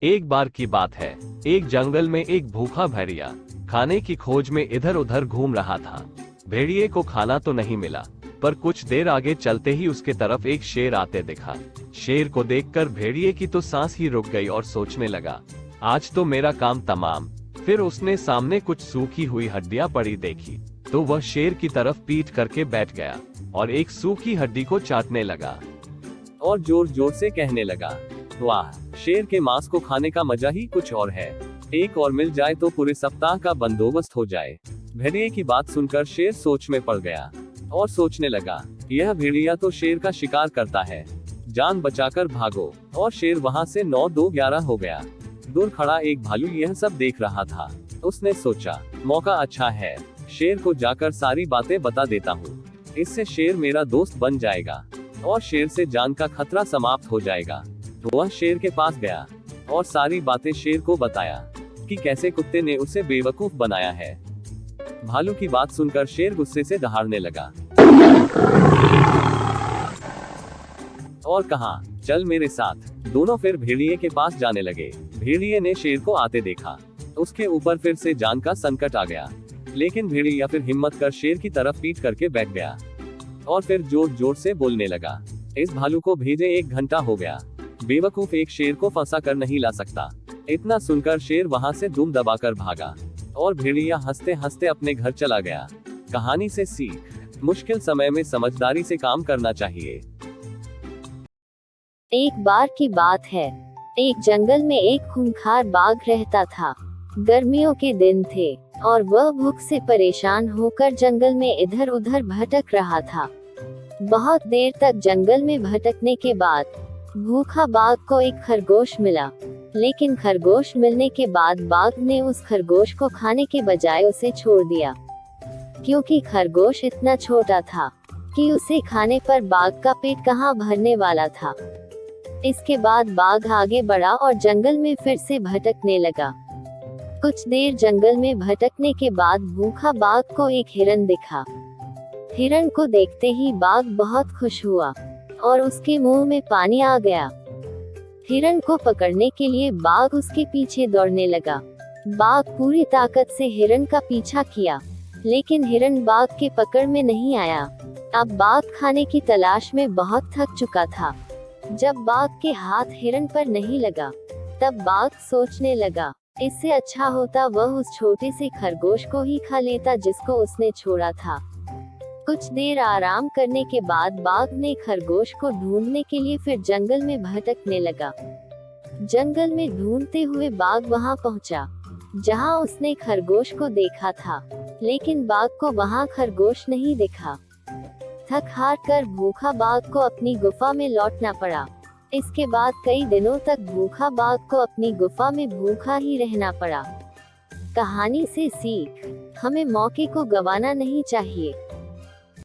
एक बार की बात है, एक जंगल में एक भूखा भेड़िया खाने की खोज में इधर उधर घूम रहा था। भेड़िए को खाना तो नहीं मिला, पर कुछ देर आगे चलते ही उसके तरफ एक शेर आते दिखा। शेर को देखकर भेड़िए की तो सांस ही रुक गई और सोचने लगा, आज तो मेरा काम तमाम। फिर उसने सामने कुछ सूखी हुई हड्डियां पड़ी देखी, तो वह शेर की तरफ पीठ करके बैठ गया और एक सूखी हड्डी को चाटने लगा और जोर जोर से कहने लगा, वाह, शेर के मांस को खाने का मजा ही कुछ और है। एक और मिल जाए तो पूरे सप्ताह का बंदोबस्त हो जाए। भेड़िए की बात सुनकर शेर सोच में पड़ गया और सोचने लगा, यह भेड़िया तो शेर का शिकार करता है, जान बचाकर भागो। और शेर वहां से 9-2-11 हो गया। दूर खड़ा एक भालू यह सब देख रहा था। उसने सोचा, मौका अच्छा है, शेर को जाकर सारी बातें बता देता हूँ। इससे शेर मेरा दोस्त बन जाएगा और शेर से जान का खतरा समाप्त हो जाएगा। तो वह शेर के पास गया और सारी बातें शेर को बताया कि कैसे कुत्ते ने उसे बेवकूफ बनाया है। भालू की बात सुनकर शेर गुस्से से दहाड़ने लगा और कहा, चल मेरे साथ। दोनों फिर भेड़िए के पास जाने लगे। भेड़िए ने शेर को आते देखा, उसके ऊपर फिर से जान का संकट आ गया। लेकिन भेड़िया फिर हिम्मत कर शेर की तरफ पीठ करके बैठ गया और फिर जोर जोर से बोलने लगा, इस भालू को भेजे 1 घंटा हो गया, बेवकूफ एक शेर को फंसा कर नहीं ला सकता। इतना सुनकर शेर वहां से दुम दबाकर भागा और भेड़िया हंसते हंसते अपने घर चला गया। कहानी से सीख, मुश्किल समय में समझदारी से काम करना चाहिए। एक बार की बात है, एक जंगल में एक खूंखार बाघ रहता था। गर्मियों के दिन थे और वह भूख से परेशान होकर जंगल में इधर उधर भटक रहा था। बहुत देर तक जंगल में भटकने के बाद भूखा बाघ को एक खरगोश मिला। लेकिन खरगोश मिलने के बाद बाघ ने उस खरगोश को खाने के बजाय उसे छोड़ दिया, क्योंकि खरगोश इतना छोटा था कि उसे खाने पर बाघ का पेट कहाँ भरने वाला था। इसके बाद बाघ आगे बढ़ा और जंगल में फिर से भटकने लगा। कुछ देर जंगल में भटकने के बाद भूखा बाघ को एक हिरन दिखा। हिरन को देखते ही बाघ बहुत खुश हुआ और उसके मुंह में पानी आ गया। हिरन को पकड़ने के लिए बाघ उसके पीछे दौड़ने लगा। बाघ पूरी ताकत से हिरन का पीछा किया, लेकिन हिरन बाघ के पकड़ में नहीं आया। अब बाघ खाने की तलाश में बहुत थक चुका था। जब बाघ के हाथ हिरन पर नहीं लगा, तब बाघ सोचने लगा, इससे अच्छा होता वह उस छोटे से खरगोश को ही खा लेता जिसको उसने छोड़ा था। कुछ देर आराम करने के बाद बाघ ने खरगोश को ढूंढने के लिए फिर जंगल में भटकने लगा। जंगल में ढूंढते हुए बाघ वहां पहुंचा जहां उसने खरगोश को देखा था, लेकिन बाघ को वहां खरगोश नहीं दिखा। थक हार कर भूखा बाघ को अपनी गुफा में लौटना पड़ा। इसके बाद कई दिनों तक भूखा बाघ को अपनी गुफा में भूखा ही रहना पड़ा। कहानी से सीख, हमें मौके को गंवाना नहीं चाहिए।